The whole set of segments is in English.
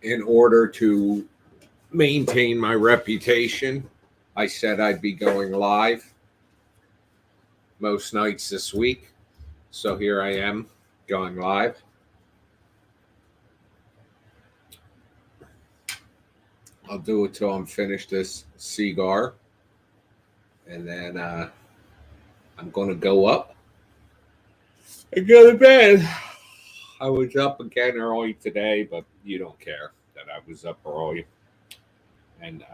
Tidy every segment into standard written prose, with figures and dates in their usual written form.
in order to maintain my reputation, I said I'd be going live most nights this week. So here I am going live. I'll do it till I'm finished this cigar. And then I'm going to go up and go to bed. I was up again early today, but you don't care that I was up early. And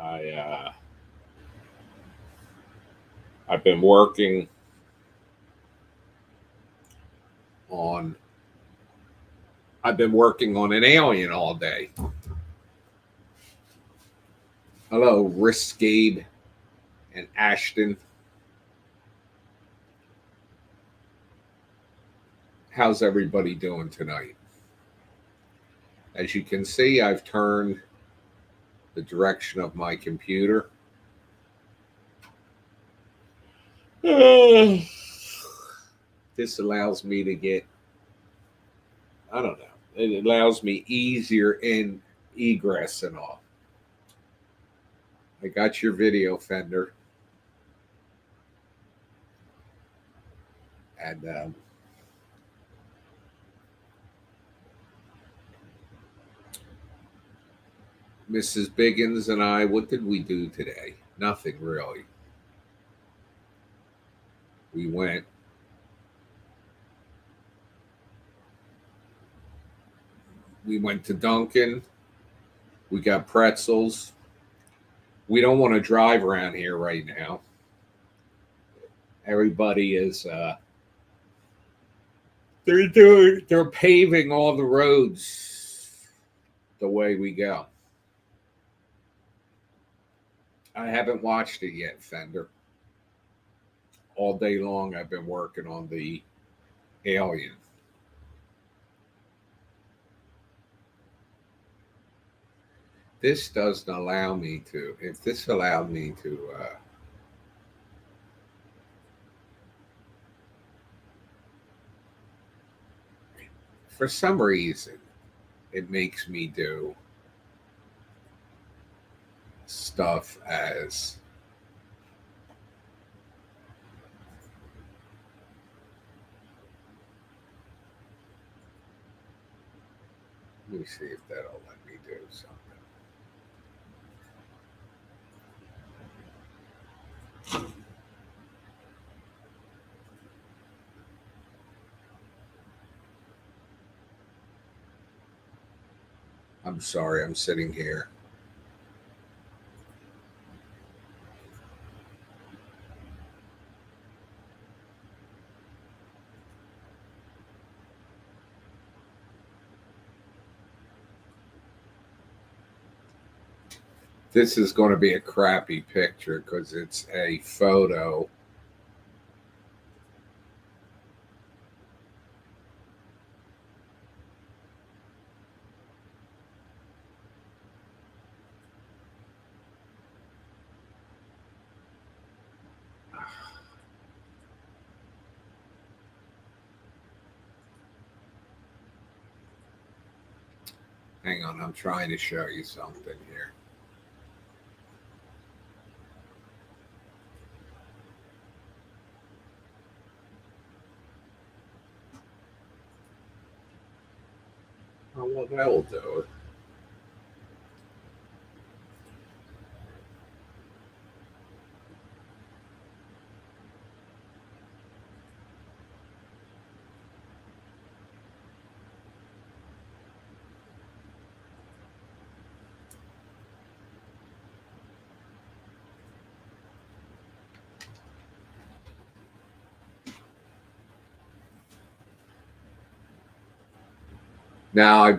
I've been working on an alien all day. Hello, Riskabe and Ashton. How's everybody doing tonight? As you can see, I've turned the direction of my computer. This allows me to get, I don't know, it allows me easier in egress and all. I got your video, Fender. And Mrs. Biggins and I, what did we do today? Nothing really. We went to Dunkin'. We got pretzels. We don't want to drive around here right now. Everybody is they're paving all the roads the way we go. I haven't watched it yet, Fender. All day long I've been working on the Alien. This doesn't allow me to, if this allowed me to for some reason it makes me do stuff as let me see if that'll let me do something. I'm sorry, I'm sitting here. This is going to be a crappy picture because it's a photo. Hang on, I'm trying to show you something here. Oh, well, that'll do it. Now,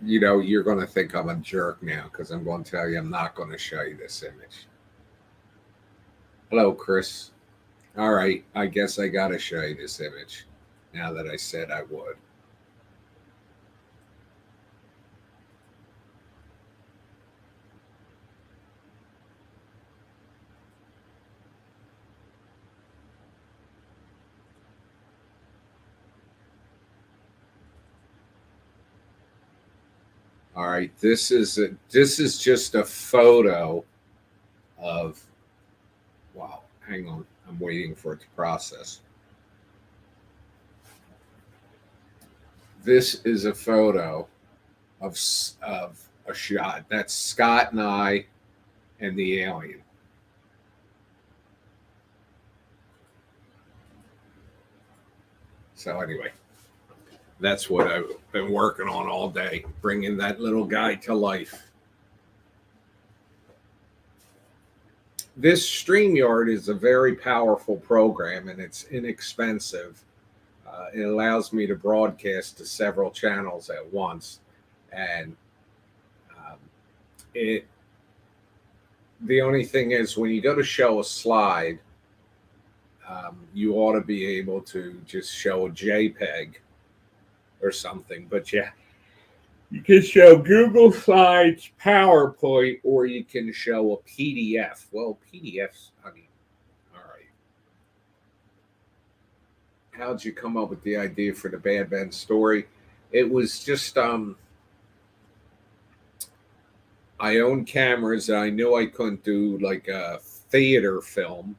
you're going to think I'm a jerk now because I'm going to tell you I'm not going to show you this image. Hello, Chris. All right, I guess I got to show you this image now that I said I would. All right, this is just a photo of. Wow, hang on, I'm waiting for it to process. This is a photo of a shot. That's Scott and I and the alien. So anyway, that's what I've been working on all day, bringing that little guy to life. This Streamyard is a very powerful program, and it's inexpensive. It allows me to broadcast to several channels at once, and um, it. The only thing is, when you go to show a slide, you ought to be able to just show a JPEG or something. But yeah, you can show Google Slides, PowerPoint, or you can show a PDF. Well, PDFs, I mean, all right. How'd you come up with the idea for the Bad Ben story? It was just I own cameras, and I knew I couldn't do like a theater film,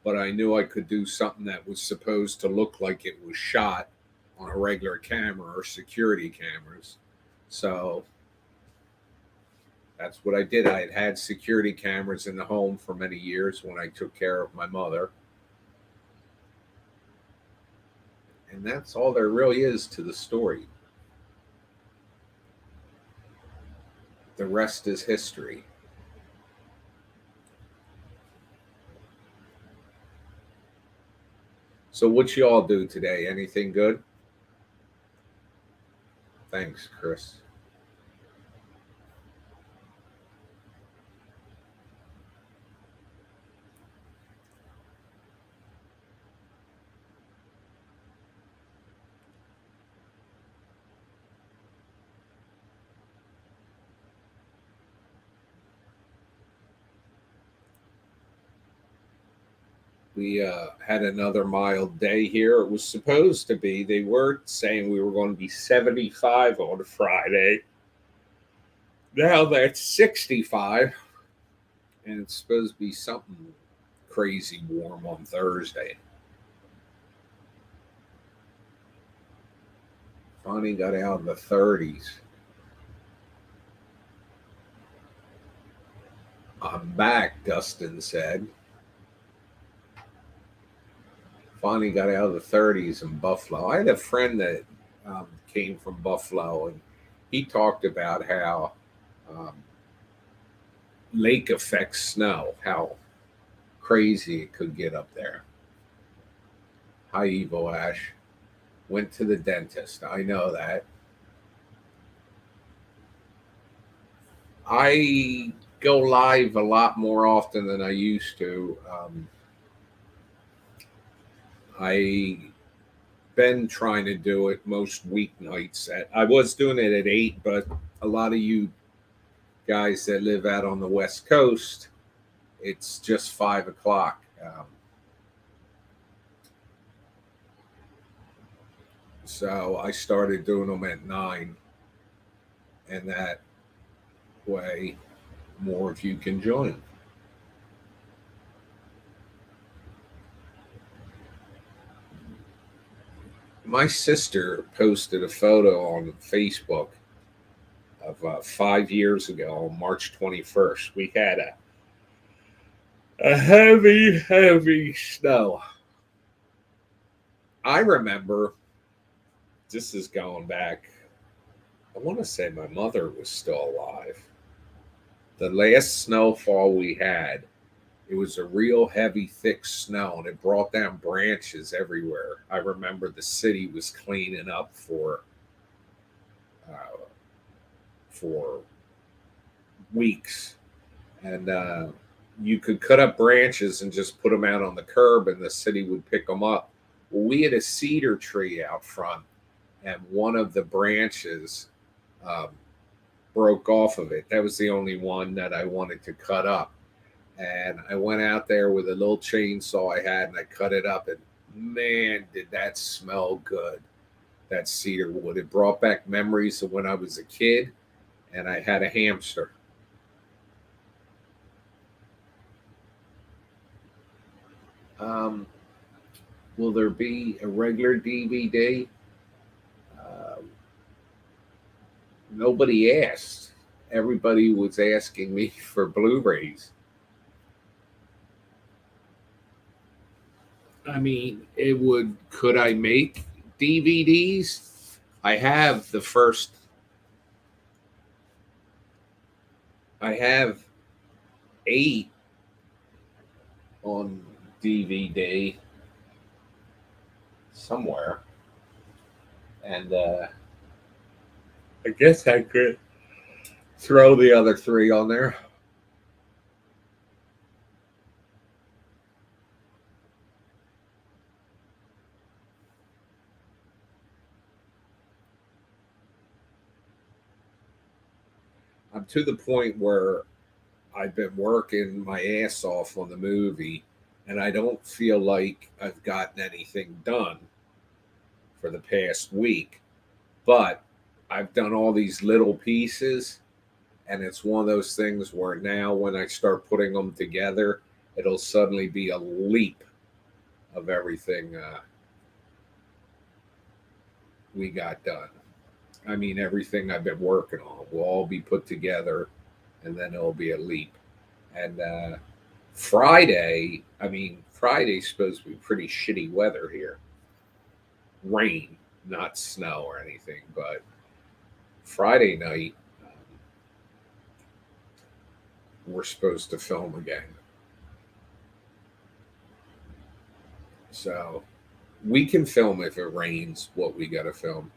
but I knew I could do something that was supposed to look like it was shot on a regular camera or security cameras. So that's what I did. I had security cameras in the home for many years when I took care of my mother. And that's all there really is to the story. The rest is history. So what you all do today? Anything good? Thanks, Chris. We had another mild day here. It was supposed to be. They were saying we were going to be 75 on Friday. Now that's 65, and it's supposed to be something crazy warm on Thursday. Finally got out in the 30s. I'm back, Dustin said. Finally got out of the 30s in Buffalo. I had a friend that came from Buffalo, and he talked about how lake affects snow, how crazy it could get up there. Hi, Evo Ash. Went to the dentist. I know that. I go live a lot more often than I used to. I been trying to do it most weeknights. I was doing it at 8, but a lot of you guys that live out on the West Coast, it's just 5 o'clock. So I started doing them at 9, and that way more of you can join. My sister posted a photo on Facebook of 5 years ago, on March 21st. We had a heavy snow. I remember, this is going back, I want to say my mother was still alive. The last snowfall we had, it was a real heavy, thick snow, and it brought down branches everywhere. I remember the city was cleaning up for weeks, and you could cut up branches and just put them out on the curb, and the city would pick them up. Well, we had a cedar tree out front, and one of the branches broke off of it. That was the only one that I wanted to cut up. And I went out there with a little chainsaw I had, and I cut it up, and man, did that smell good. That cedar wood. It brought back memories of when I was a kid, and I had a hamster. Um, will there be a regular DVD? Um, Nobody asked. Everybody was asking me for Blu-rays. I mean, it would. Could I make DVDs? I have the first. I have 8 on DVD somewhere, and I guess I could throw the other 3 on there. I'm to the point where I've been working my ass off on the movie, and I don't feel like I've gotten anything done for the past week. But I've done all these little pieces, and it's one of those things where now when I start putting them together, it'll suddenly be a leap of everything we got done. I mean, everything I've been working on will all be put together, and then it'll be a leap. And Friday, I mean, Friday's supposed to be pretty shitty weather here. Rain, not snow or anything, but Friday night, we're supposed to film again. So we can film if it rains what we got to film.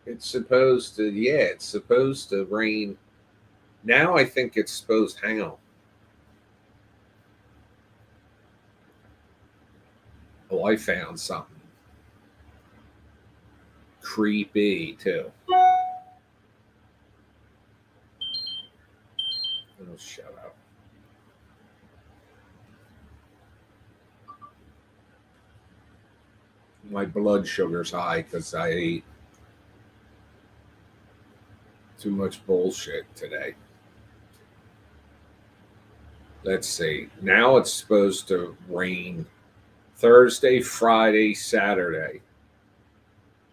It's supposed to, yeah, it's supposed to rain. Now I think it's supposed, hang on. Oh, I found something creepy too. Oh, shut up. My blood sugar's high because I ate too much bullshit today. Let's see. Now it's supposed to rain Thursday, Friday, Saturday.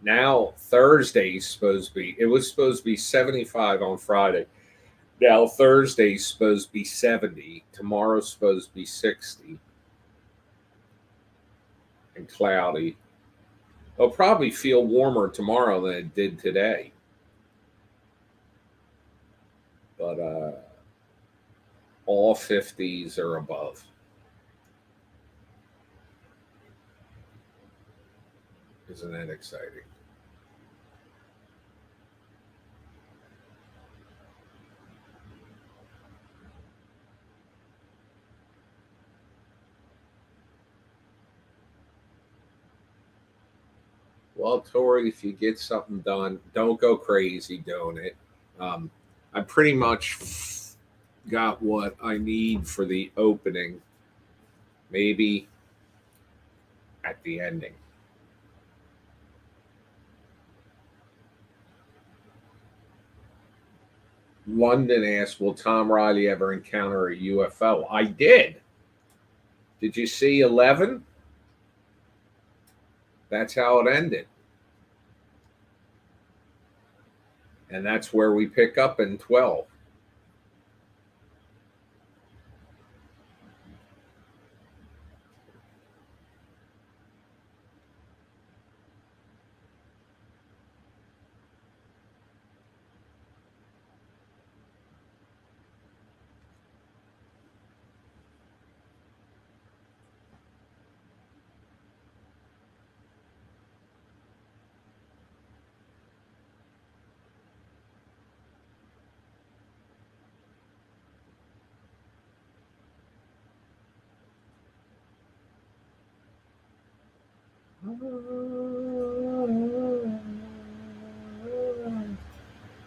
Now Thursday's supposed to be, it was supposed to be 75 on Friday. Now Thursday's supposed to be 70. Tomorrow's supposed to be 60 and cloudy. It'll probably feel warmer tomorrow than it did today. But all 50s or above. Isn't that exciting? Well, Tori, if you get something done, don't go crazy doing it. I pretty much got what I need for the opening, maybe at the ending. London asked, will Tom Riley ever encounter a UFO? I did. Did you see 11? That's how it ended. And that's where we pick up in 12.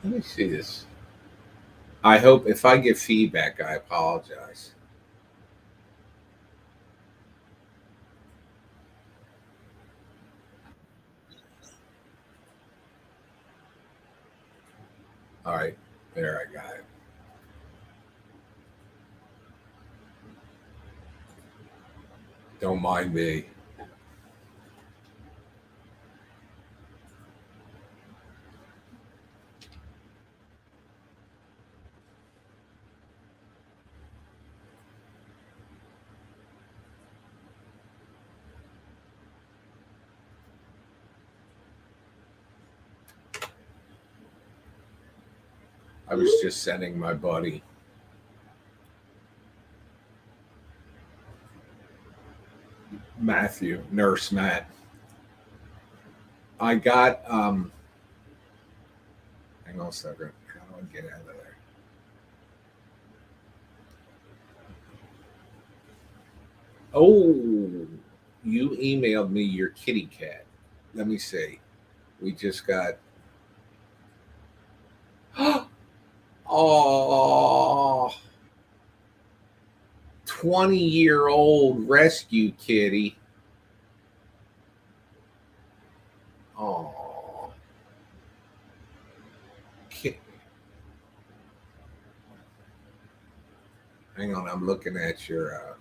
Let me see this. I hope if I get feedback, I apologize. All right, there I got it. Don't mind me. I was just sending my buddy. Matthew, Nurse Matt. I got hang on a second. How do I get out of there? Oh, you emailed me your kitty cat. Let me see. We just got oh 20-year-old rescue kitty. Oh, hang on, I'm looking at your.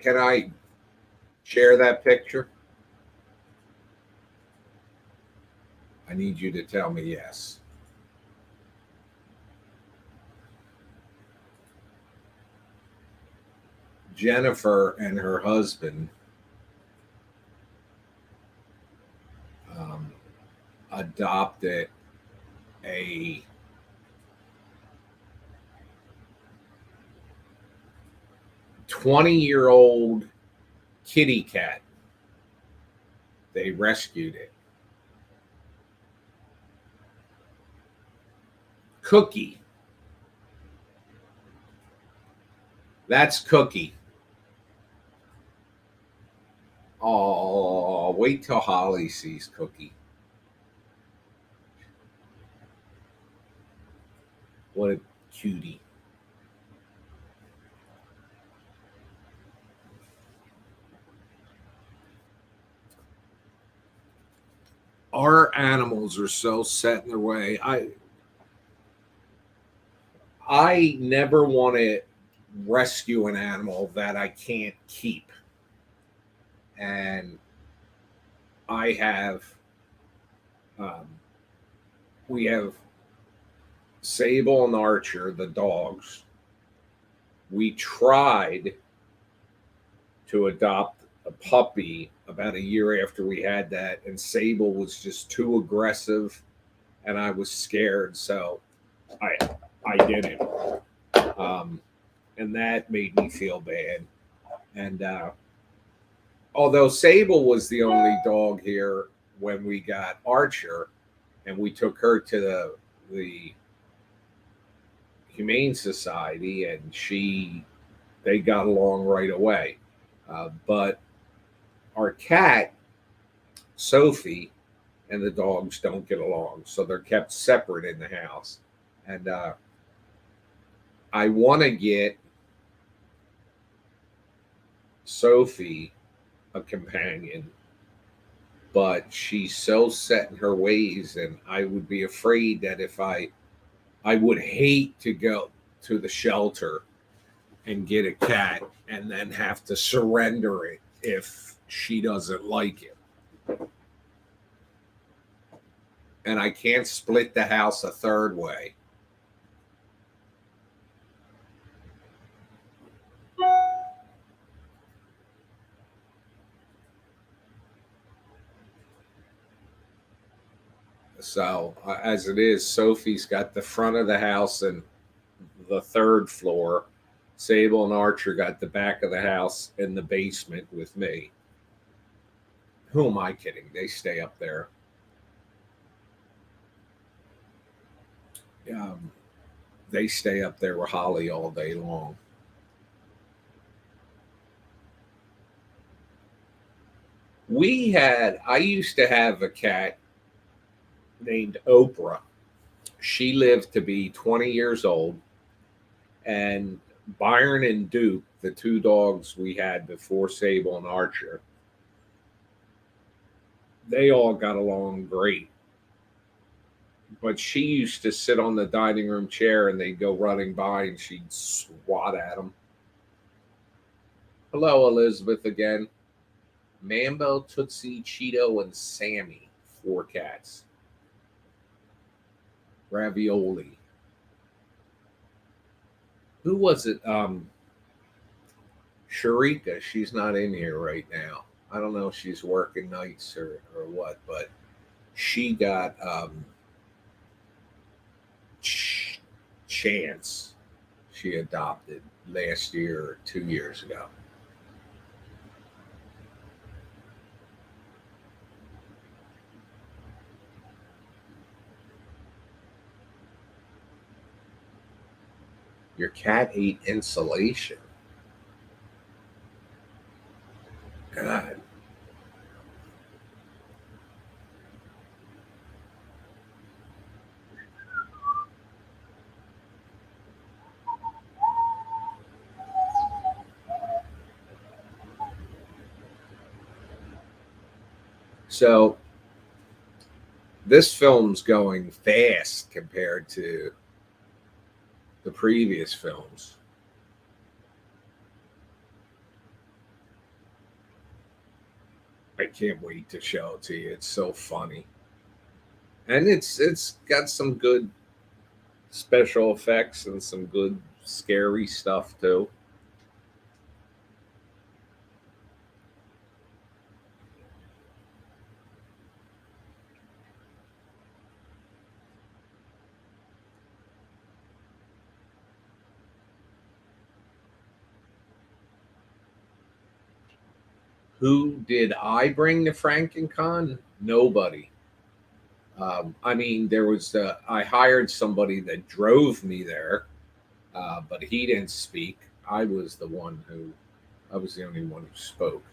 Can I share that picture? I need you to tell me yes. Jennifer and her husband adopted a 20-year-old kitty cat. They rescued it. Cookie. That's Cookie. Oh, wait till Holly sees Cookie. What a cutie. Our animals are so set in their way. I never want to rescue an animal that I can't keep. And I have, we have Sable and Archer, the dogs. We tried to adopt a puppy about a year after we had that, and Sable was just too aggressive, and I was scared, so I didn't. And that made me feel bad. And although Sable was the only dog here when we got Archer, and we took her to the Humane Society, and they got along right away. But our cat, Sophie, and the dogs don't get along, so they're kept separate in the house. And I want to get Sophie a companion, but she's so set in her ways, and I would be afraid that if I would hate to go to the shelter and get a cat and then have to surrender it if she doesn't like it. And I can't split the house a third way. So, as it is, Sophie's got the front of the house and the third floor. Sable and Archer got the back of the house in the basement with me. Who am I kidding? They stay up there. They stay up there with Holly all day long. I used to have a cat named Oprah. She lived to be 20 years old. And Byron and Duke, the two dogs we had before Sable and Archer, they all got along great. But she used to sit on the dining room chair and they'd go running by and she'd swat at them. Hello, Elizabeth again. Mambo, Tootsie, Cheeto, and Sammy. 4 cats. Ravioli. Who was it? Sharika. She's not in here right now. I don't know if she's working nights or what, but she got Chance. She adopted last year or 2 years ago. Your cat ate insulation. God. So this film's going fast compared to the previous films. I can't wait to show it to you. It's so funny. And it's got some good special effects and some good scary stuff too. Who did I bring to FrankenCon? Nobody. I mean, there was I hired somebody that drove me there, but he didn't speak. I was the only one who spoke.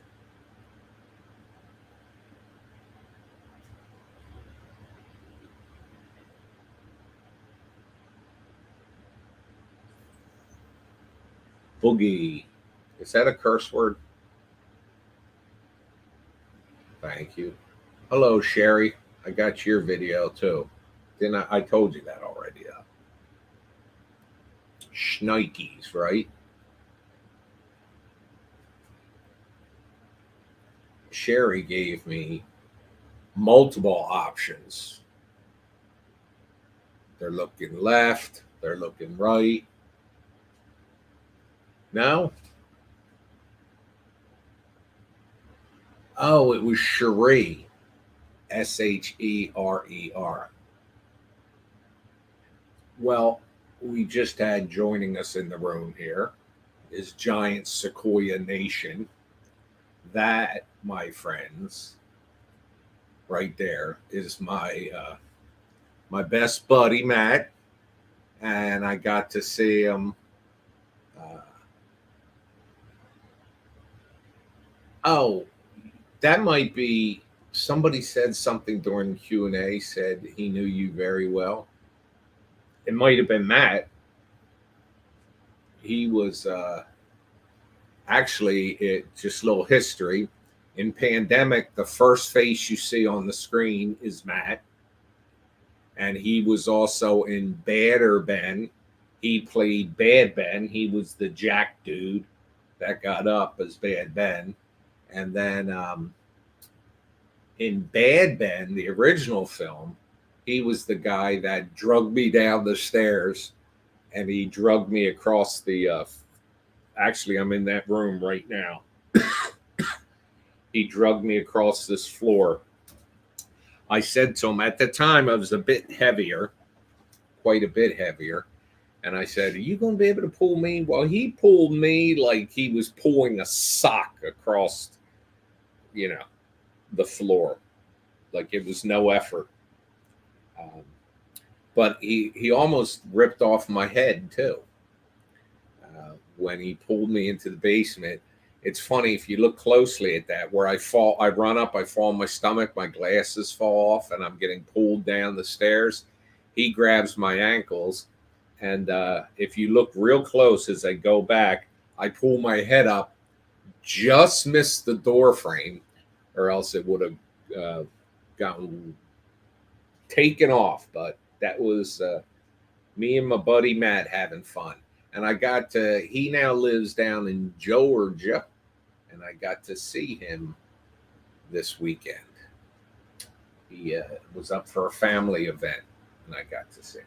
Boogie. Is that a curse word? Thank you. Hello, Sherry. I got your video too. Didn't I told you that already. Schnikes, right? Sherry gave me multiple options. They're looking left, they're looking right. No? Oh, it was Cherie. Sherer. Well, we just had joining us in the room here is Giant Sequoia Nation. That, my friends, right there is my best buddy Matt, and I got to see him. Oh, that might be somebody said something during Q&A, said he knew you very well. It might have been Matt. He was actually, it just a little history. In Pandemic, the first face you see on the screen is Matt. And he was also in Badder Ben. He played Bad Ben. He was the Jack dude that got up as Bad Ben. And then in Bad Ben, the original film, he was the guy that drugged me down the stairs and he drugged me across the actually, I'm in that room right now. He drugged me across this floor. I said to him at the time, I was a bit heavier, quite a bit heavier. And I said, are you going to be able to pull me? Well, he pulled me like he was pulling a sock across, the floor. Like it was no effort. but he almost ripped off my head too. When he pulled me into the basement. It's funny if you look closely at that, where I fall, I run up, I fall on my stomach, my glasses fall off, and I'm getting pulled down the stairs. He grabs my ankles, and if you look real close as I go back, I pull my head up, just missed the door frame, or else it would have gotten taken off. But that was me and my buddy Matt having fun. And I got to, he now lives down in Georgia, and I got to see him this weekend. He was up for a family event, and I got to see him.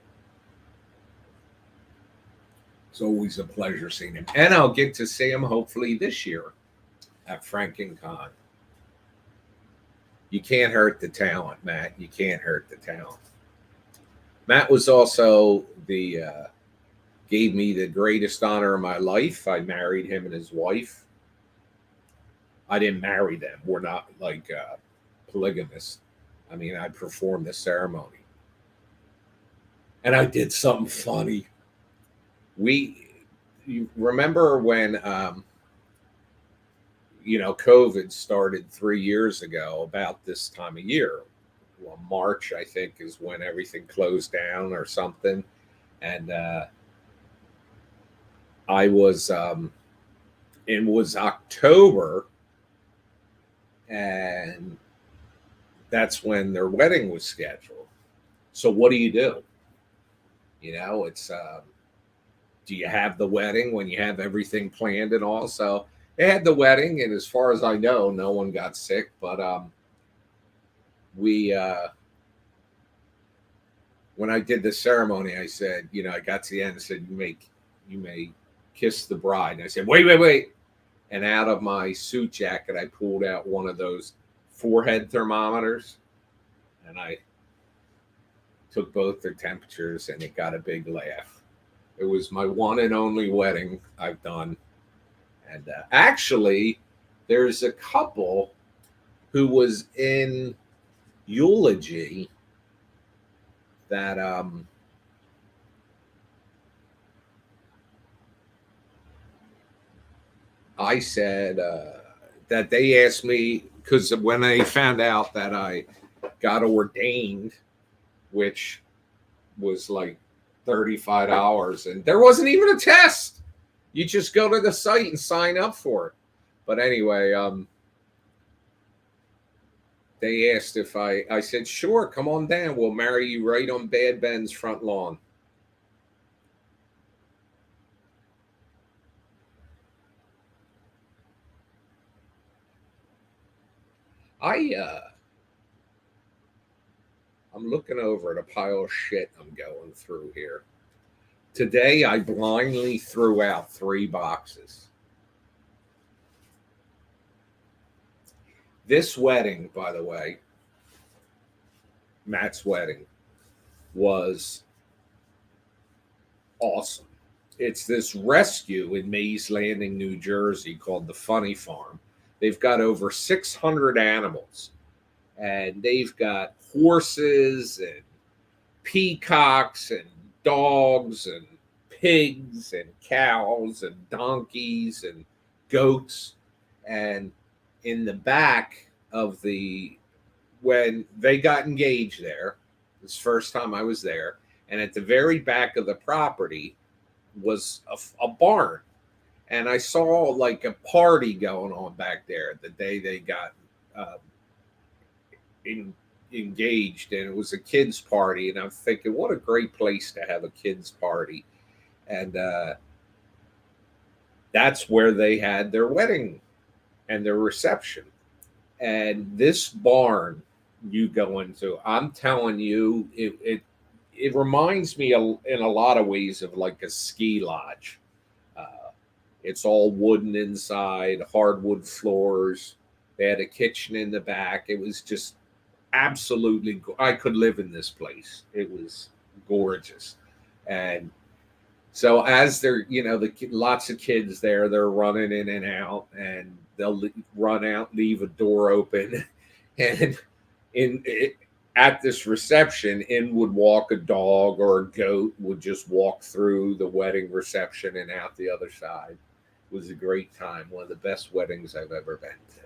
It's always a pleasure seeing him. And I'll get to see him hopefully this year at FrankenCon. You can't hurt the talent, Matt. You can't hurt the talent. Matt was also the... gave me the greatest honor of my life. I married him and his wife. I didn't marry them. We're not like polygamists. I mean, I performed the ceremony. And I did something funny. You remember when, COVID started 3 years ago, about this time of year. Well, March, I think, is when everything closed down or something. And, it was October, and that's when their wedding was scheduled. So what do? It's, do you have the wedding when you have everything planned and all? So they had the wedding, and as far as I know, no one got sick, but, when I did the ceremony, I said, I got to the end and said, you may kiss the bride. And I said, wait. And out of my suit jacket, I pulled out one of those forehead thermometers, and I took both their temperatures, and it got a big laugh. It was my one and only wedding I've done. And actually, there's a couple who was in eulogy that I said that they asked me, because when they found out that I got ordained, which was like $35, and there wasn't even a test. You just go to the site and sign up for it. But anyway, they asked if I said, sure, come on down. We'll marry you right on Bad Ben's front lawn. I'm looking over at a pile of shit I'm going through here. Today, I blindly threw out 3 boxes. This wedding, by the way, Matt's wedding, was awesome. It's this rescue in Mays Landing, New Jersey called the Funny Farm. They've got over 600 animals, and they've got horses and peacocks and dogs and pigs and cows and donkeys and goats. And in the back of when they got engaged there, this first time I was there, and at the very back of the property was a barn. And I saw like a party going on back there the day they got engaged, and it was a kids' party. And I'm thinking, what a great place to have a kids' party. And that's where they had their wedding and their reception. And this barn you go into, I'm telling you, it reminds me in a lot of ways of like a ski lodge. It's all wooden inside, hardwood floors. They had a kitchen in the back. It was just absolutely, I could live in this place. It was gorgeous. And so as they're, lots of kids there, they're running in and out, and they'll run out, leave a door open. And at this reception, in would walk a dog, or a goat would just walk through the wedding reception and out the other side. It was a great time. One of the best weddings I've ever been to.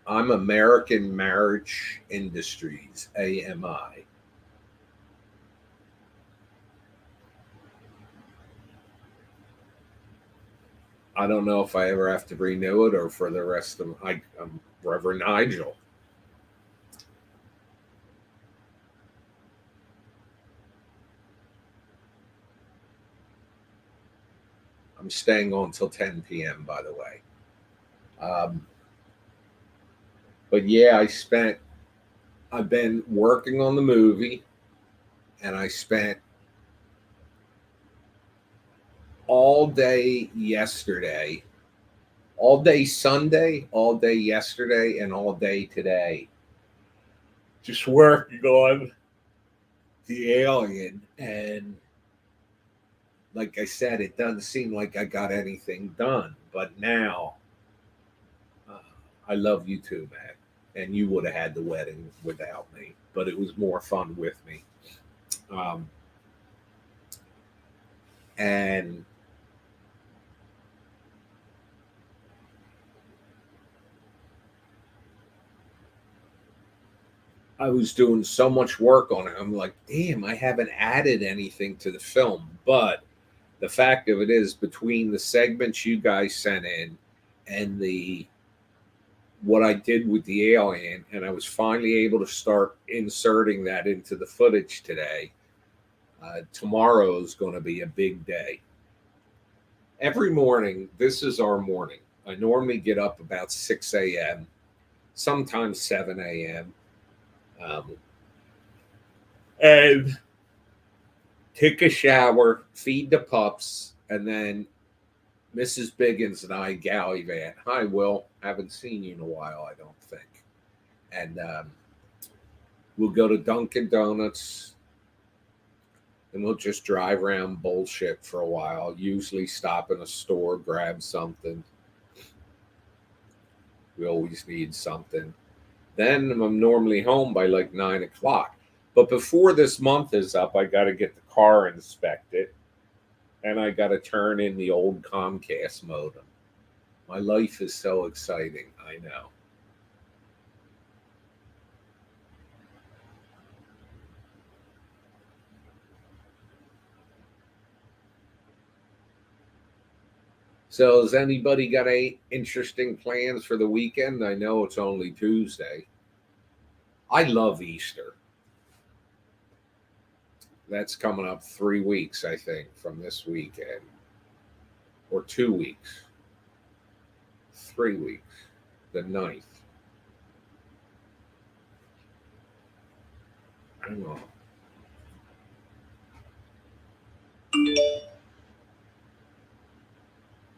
I'm American Marriage Industries, AMI. I don't know if I ever have to renew it or for the rest of I'm Reverend Nigel. I'm staying on till 10 p.m., by the way. But yeah, I've been working on the movie, and I spent all day yesterday, all day Sunday, all day yesterday, and all day today just working on the Alien. And like I said, it doesn't seem like I got anything done. But now, I love you too, Matt. And you would have had the wedding without me, but it was more fun with me. And I was doing so much work on it. I'm like, damn, I haven't added anything to the film. But the fact of it is, between the segments you guys sent in and what I did with the alien, and I was finally able to start inserting that into the footage today. Tomorrow is going to be a big day. Every morning, this is our morning. I normally get up about 6 a.m., sometimes 7 a.m., and take a shower, feed the pups, and then Mrs. Biggins and I gallivant. Hi, Will. Haven't seen you in a while, I don't think. And we'll go to Dunkin' Donuts, and we'll just drive around bullshit for a while. Usually stop in a store, grab something. We always need something. Then I'm normally home by like 9 o'clock. But before this month is up, I got to get the car inspected, and I got to turn in the old Comcast modem. My life is so exciting, I know. So has anybody got any interesting plans for the weekend? I know it's only Tuesday. I love Easter. That's coming up 3 weeks, I think, from this weekend. Or 2 weeks. 3 weeks. The 9th. Hang on.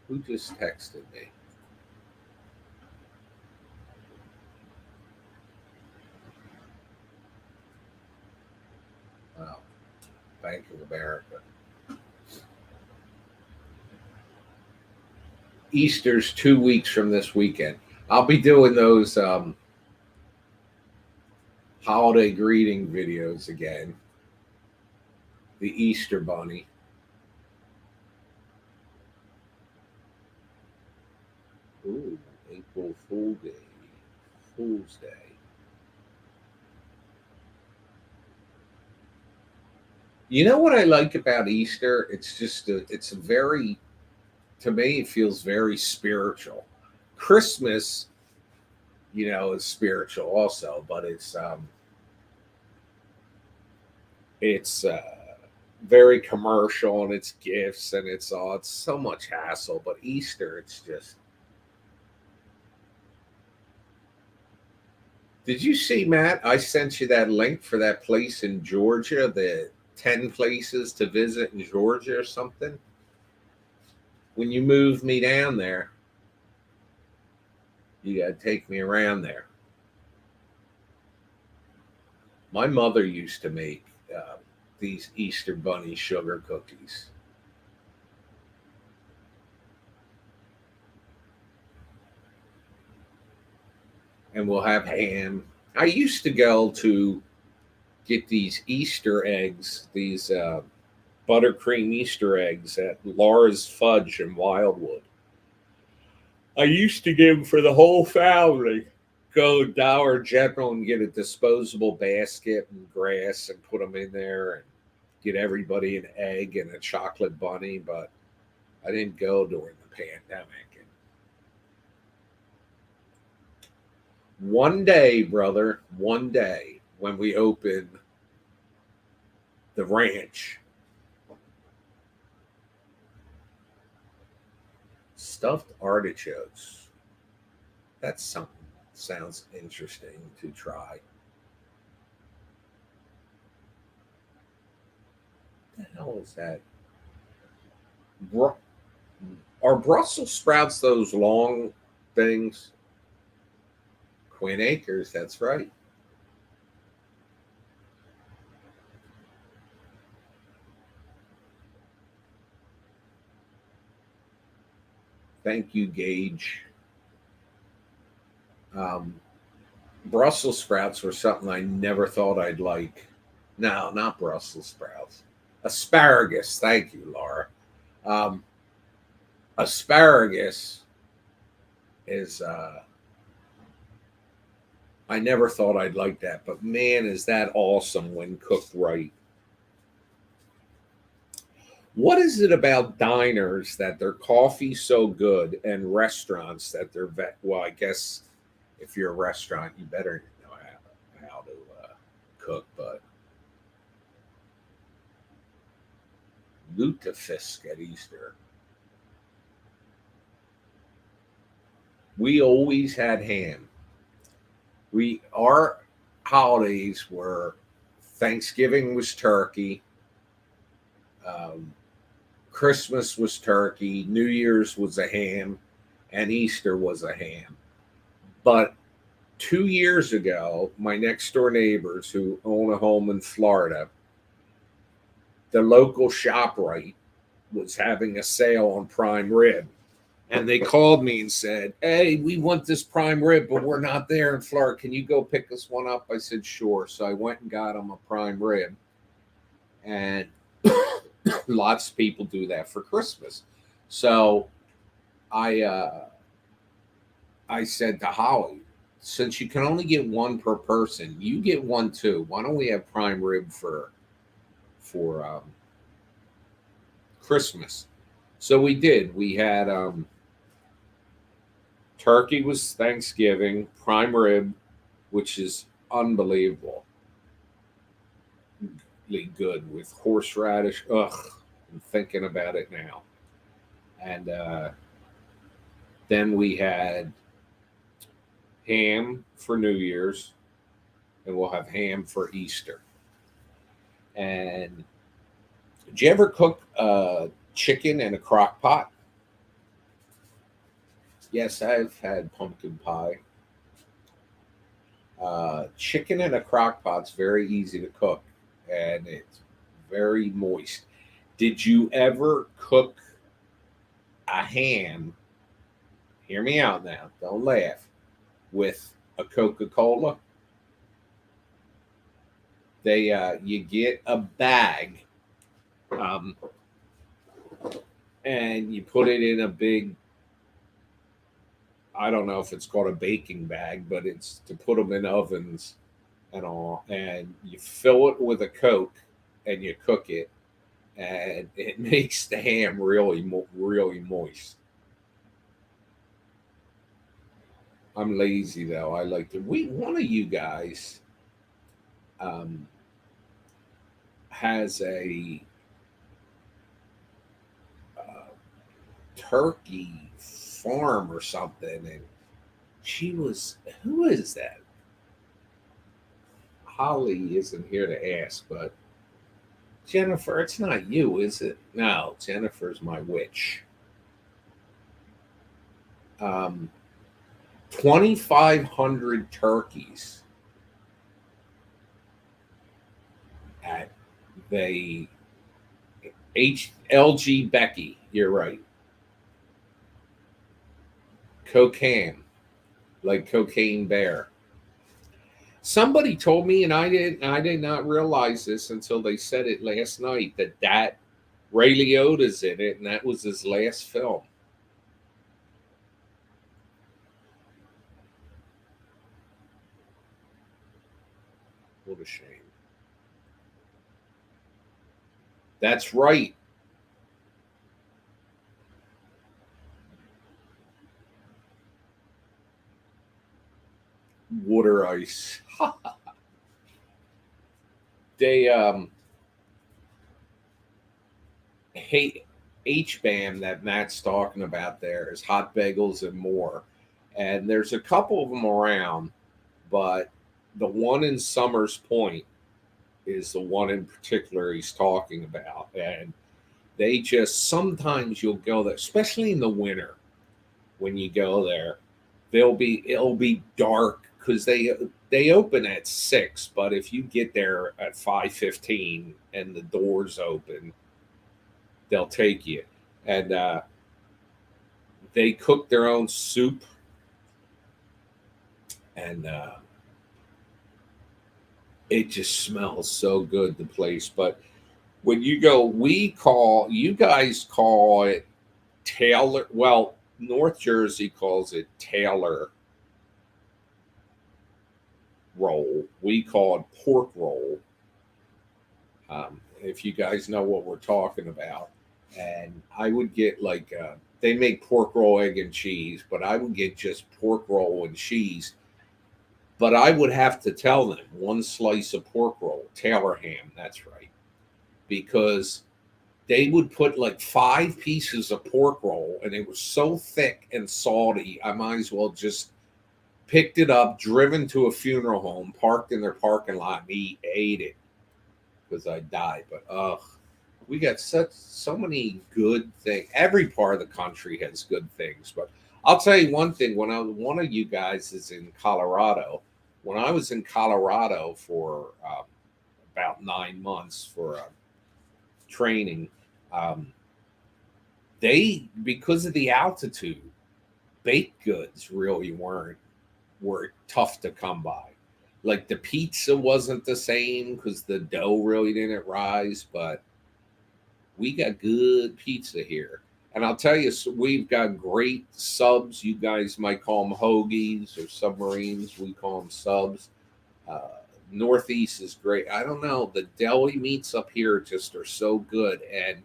Who just texted me? Wow. Bank of America. Easter's 2 weeks from this weekend. I'll be doing those holiday greeting videos again. The Easter Bunny. Ooh, April Fool's Day. Fool's Day. You know what I like about Easter? It's just it's a very, to me, it feels very spiritual. Christmas, is spiritual also, but it's very commercial, and it's gifts, and it's so much hassle. But Easter, it's just. Did you see, Matt? I sent you that link for that place in Georgia, the 10 places to visit in Georgia or something. When you move me down there, you got to take me around there. My mother used to make these Easter Bunny sugar cookies. and we'll have ham. I used to go to get these Easter eggs, these buttercream Easter eggs at Laura's Fudge in Wildwood. I used to give them for the whole family. Go Dollar General and get a disposable basket and grass and put them in there and get everybody an egg and a chocolate bunny, but I didn't go during the pandemic. And one day, brother, one day when we open the ranch, stuffed artichokes. That's something. Sounds interesting to try. What the hell is that? Are Brussels sprouts those long things? Queen Acres, that's right. Thank you, Gage. Brussels sprouts were something I never thought I'd like. No, not Brussels sprouts. Asparagus. Thank you, Laura. Asparagus is, I never thought I'd like that, but man, is that awesome when cooked right. What is it about diners that their coffee's so good and restaurants that they're well, I guess if you're a restaurant, you better know how to cook, but lutefisk at Easter. We always had ham. Our holidays were Thanksgiving was turkey, Christmas was turkey, New Year's was a ham, and Easter was a ham. But 2 years ago, my next door neighbors who own a home in Florida, the local ShopRite was having a sale on prime rib. And they called me and said, "Hey, we want this prime rib, but we're not there in Florida. Can you go pick us one up?" I said, "Sure." So I went and got them a prime rib. And lots of people do that for Christmas. So I said to Holly, since you can only get one per person, you get one too. Why don't we have prime rib for Christmas? So we did. We had turkey was Thanksgiving, prime rib, which is unbelievable. Good with horseradish. Ugh, I'm thinking about it now. And then we had ham for New Year's, and we'll have ham for Easter. And did you ever cook chicken in a crock pot? Yes, I've had pumpkin pie. Chicken in a crock pot's very easy to cook, and it's very moist. Did you ever cook a ham? Hear me out now. Don't laugh. With a Coca-Cola. You get a bag, and you put it in a big, I don't know if it's called a baking bag, but it's to put them in ovens and all. And you fill it with a Coke and you cook it, and it makes the ham really, really moist. I'm lazy though. I like to. One of you guys has a turkey farm or something, and who is that? Holly isn't here to ask, but Jennifer, it's not you, is it? No, Jennifer's my witch. 2,500 turkeys at the LG Becky. You're right. Cocaine. like Cocaine Bear. Somebody told me, and I did not realize this until they said it last night, that Ray Liotta's in it, and that was his last film. What a shame. That's right. Water Ice. They hate HBAM that Matt's talking about. There is Hot Bagels and More, and there's a couple of them around, but the one in Summers Point is the one in particular he's talking about. And they just, sometimes you'll go there, especially in the winter when you go there, it'll be dark because they open at 6, but if you get there at 5:15 and the doors open, they'll take you. And they cook their own soup, and it just smells so good, the place. But when you go, you guys call it Taylor. Well, North Jersey calls it Taylor roll. We call it pork roll. If you guys know what we're talking about. And I would get like, they make pork roll, egg, and cheese, but I would get just pork roll and cheese. But I would have to tell them 1 slice of pork roll, Taylor ham, that's right. Because they would put like 5 pieces of pork roll, and it was so thick and salty, I might as well just picked it up, driven to a funeral home, parked in their parking lot, and ate it because I died. But we got so many good things. Every part of the country has good things. But I'll tell you one thing: one of you guys is in Colorado. When I was in Colorado for about 9 months for training, they, because of the altitude, baked goods really were tough to come by. Like the pizza wasn't the same because the dough really didn't rise, but we got good pizza here. And I'll tell you, so we've got great subs. You guys might call them hoagies or submarines. We call them subs. Northeast is great. I don't know. The deli meats up here just are so good. And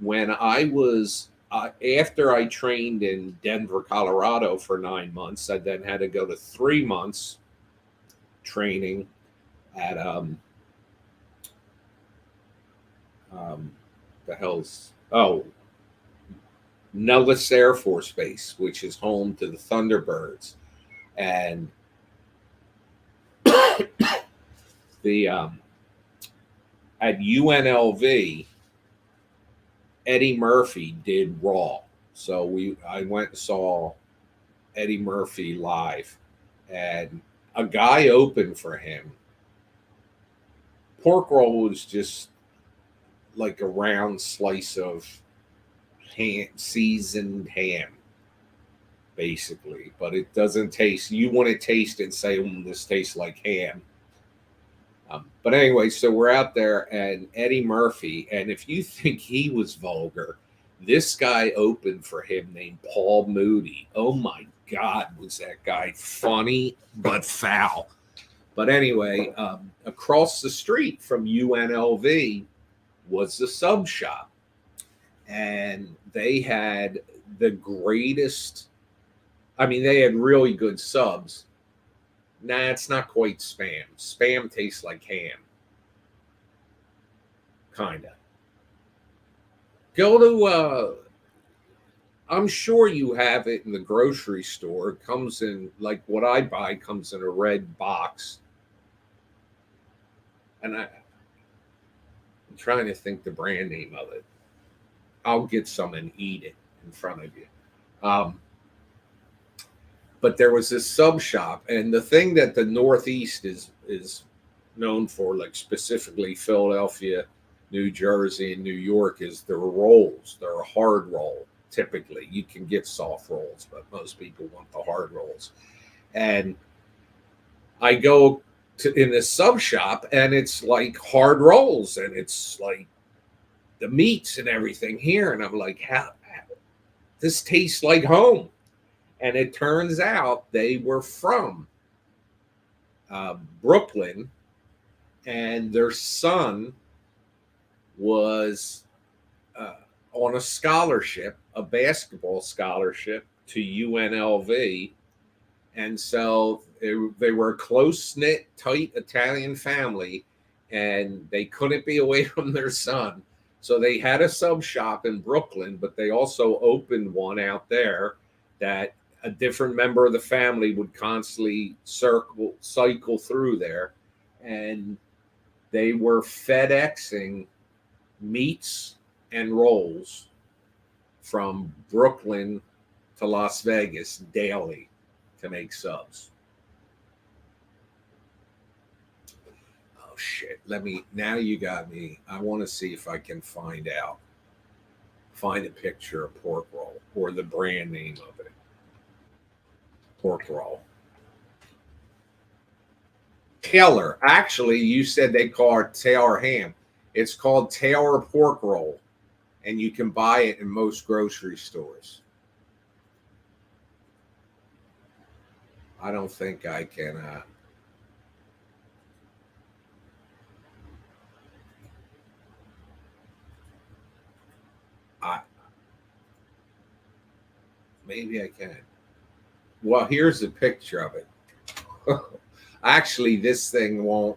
when I was, after I trained in Denver, Colorado for 9 months, I then had to go to 3 months training at the hell's Nellis Air Force Base, which is home to the Thunderbirds, and the at UNLV, Eddie Murphy did Raw, so I went and saw Eddie Murphy live, and a guy opened for him. Pork roll was just like a round slice of seasoned ham, basically, but it doesn't taste. You want to taste it and say, "This tastes like ham." But anyway, so we're out there, and Eddie Murphy, and if you think he was vulgar, this guy opened for him named Paul Moody. Oh my God, was that guy funny but foul? But anyway, across the street from UNLV was the sub shop, and they had the greatest. I mean, they had really good subs. Nah, it's not quite Spam. Spam tastes like ham. Kinda. Go to I'm sure you have it in the grocery store. It comes in, like what I buy comes in a red box. And I'm trying to think the brand name of it. I'll get some and eat it in front of you. But there was this sub shop, and the thing that the Northeast is known for, like specifically Philadelphia, New Jersey, and New York, is their rolls. They're a hard roll. Typically, you can get soft rolls, but most people want the hard rolls. And I go to in the sub shop, and it's like hard rolls, and it's like the meats and everything here, and I'm like, how this tastes like home. And it turns out they were from Brooklyn, and their son was on a scholarship, a basketball scholarship to UNLV. And so they were a close knit, tight Italian family, and they couldn't be away from their son. So they had a sub shop in Brooklyn, but they also opened one out there that a different member of the family would constantly cycle through there. And they were FedExing meats and rolls from Brooklyn to Las Vegas daily to make subs. Oh shit. Now you got me. I want to see if I can find a picture of pork roll or the brand name of it. Pork roll. Taylor. Actually, you said they call it Taylor ham. It's called Taylor pork roll, and you can buy it in most grocery stores. I don't think I can. Maybe I can. Well, here's a picture of it. Actually, this thing won't.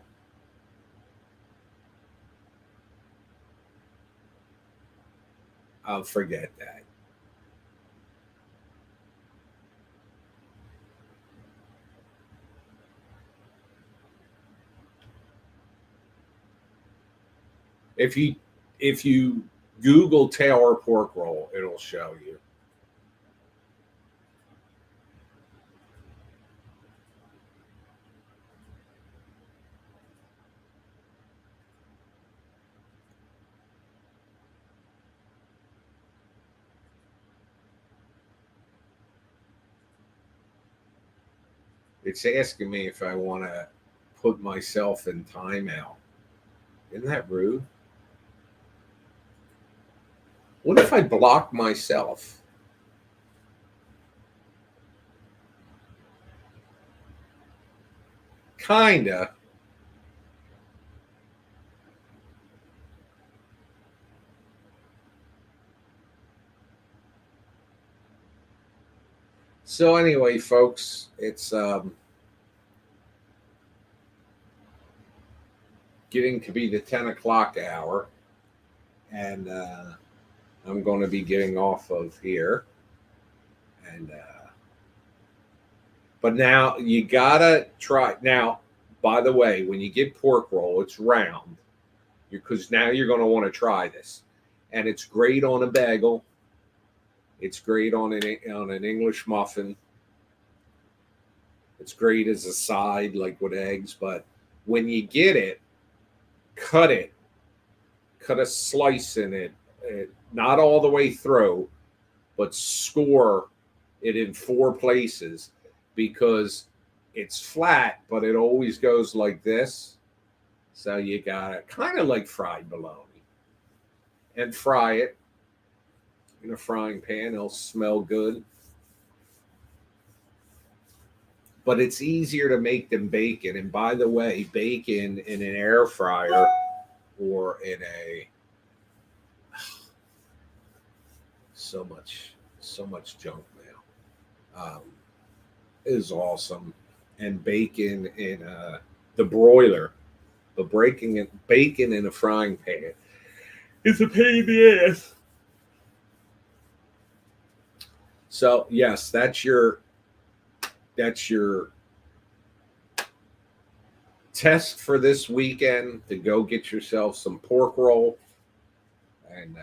I'll forget that. If you Google Taylor pork roll, it'll show you. It's asking me if I want to put myself in timeout. Isn't that rude? What if I block myself? Kinda. So anyway, folks, it's getting to be the 10 o'clock hour, and I'm going to be getting off of here. And but now you gotta try. Now, by the way, when you get pork roll, it's round, because now you're going to want to try this, and it's great on a bagel. It's great on an English muffin. It's great as a side, like with eggs. But when you get it, cut a slice in it, not all the way through, but score it in 4 places, because it's flat, but it always goes like this. So you got it kind of like fried bologna, and fry it in a frying pan. It'll smell good. But it's easier to make than bacon. And by the way, bacon in an air fryer or in a so much junk now is awesome. And bacon in the broiler, but bacon in a frying pan is a pain in the ass. So yes, that's your test for this weekend, to go get yourself some pork roll. And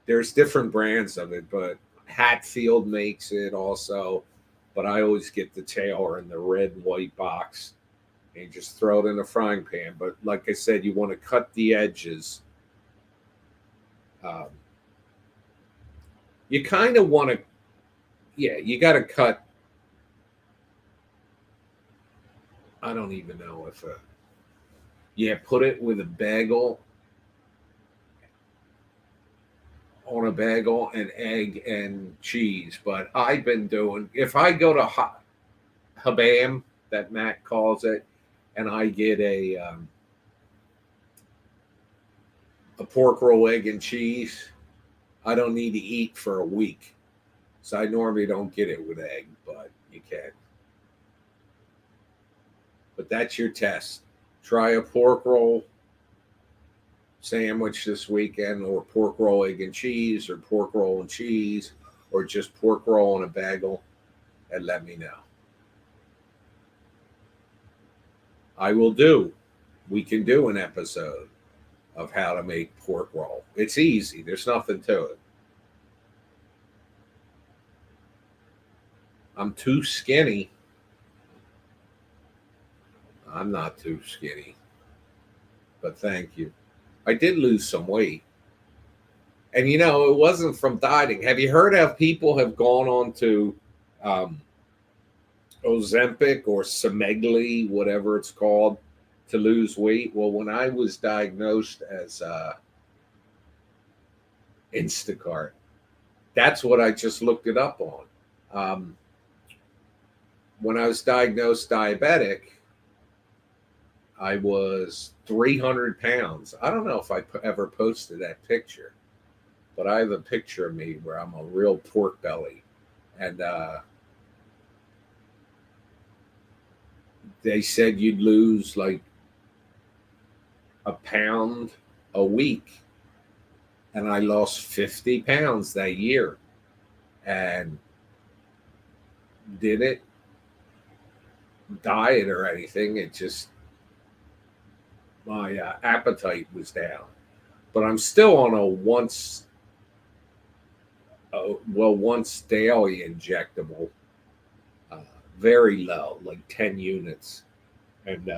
there's different brands of it, but Hatfield makes it also. But I always get the Taylor in the red and white box, and you just throw it in a frying pan. But like I said, you want to cut the edges. You kind of want to, yeah, you got to cut I don't even know if put it with a bagel, on a bagel, and egg and cheese. But I've been doing, if I go to Habam, that Matt calls it, and I get a pork roll, egg, and cheese, I don't need to eat for a week. So I normally don't get it with egg, but you can. But that's your test. Try a pork roll sandwich this weekend, or pork roll, egg, and cheese, or pork roll and cheese, or just pork roll and a bagel, and let me know. We can do an episode of how to make pork roll. It's easy. There's nothing to it. I'm too skinny. I'm not too skinny. But thank you. I did lose some weight. And it wasn't from dieting. Have you heard how people have gone on to Ozempic or Semegli, whatever it's called, to lose weight? Well, when I was diagnosed as Instacart, that's what I just looked it up on. When I was diagnosed diabetic, I was 300 pounds. I don't know if I ever posted that picture, but I have a picture of me where I'm a real pork belly. And they said you'd lose like a pound a week. And I lost 50 pounds that year. And didn't diet or anything. It just, my appetite was down. But I'm still on a once daily injectable, very low, like 10 units. And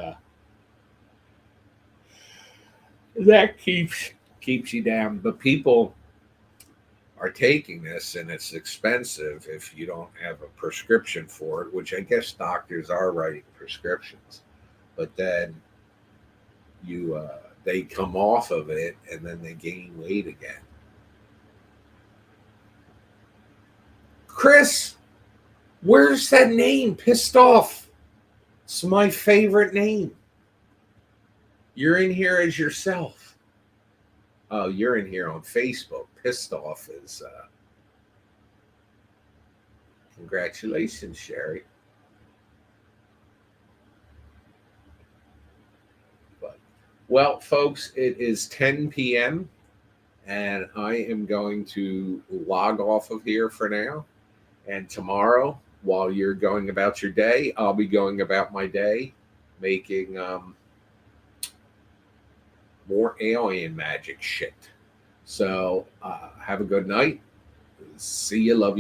that keeps you down. But people are taking this, and it's expensive if you don't have a prescription for it, which I guess doctors are writing prescriptions. But then they come off of it, and then they gain weight again. Chris, where's that name? Pissed Off. It's my favorite name. You're in here as yourself. Oh, you're in here on Facebook. Pissed Off is congratulations, Sherry. Well, folks, it is 10 p.m. and I am going to log off of here for now. And tomorrow, while you're going about your day, I'll be going about my day making more alien magic shit. So have a good night. See you. Love you.